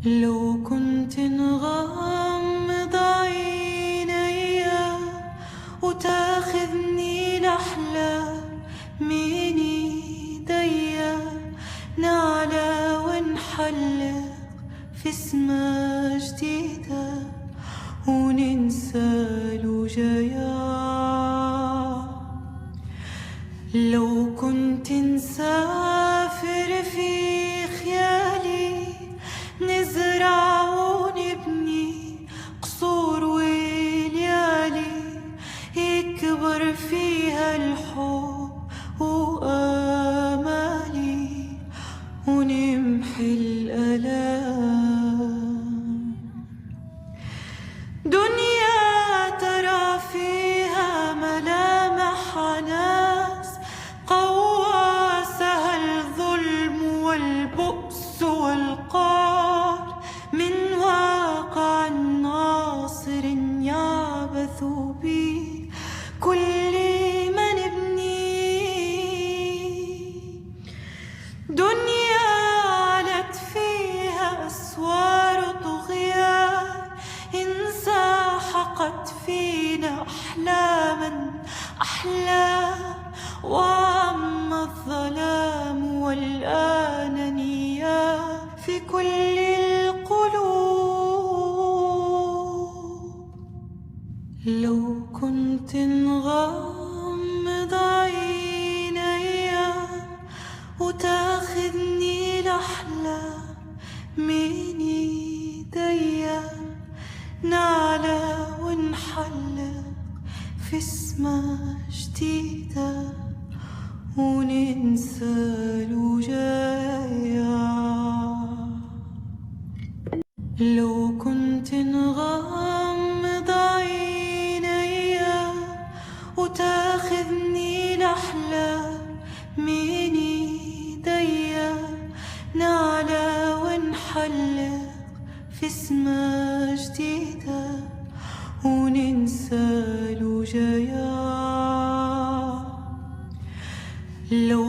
لو كنت نغمض عيني وتاخذني لأحلام من ايديا، نعلى ونحلق في سما جديدة وننسى الوجايا. لو كنت نسافر في خيالي، نزرع ونبني قصور وليالي، يكبر فيها الحب وآمالي ونمحي الآلام. دنيا ترى فيها ملامح ناس قواسها الظلم والبؤس والقهر، من واقع ناصر يعبث به كل من نبنيه. دنيا علت فيها أسوار طغيان، انسحقت فينا أحلام وعم الظلام والأنانية في كل القلوب. لو كنت نغمض عيني وتاخذني لأحلام من ايديا، نعلى ونحلق في سما جديدة وننسى الوجايا. لو كنت نغمض عيني وتاخذني لأحلام من ايديا، نعلى ونحلق في سما جديدة وننسى الوجايا. لو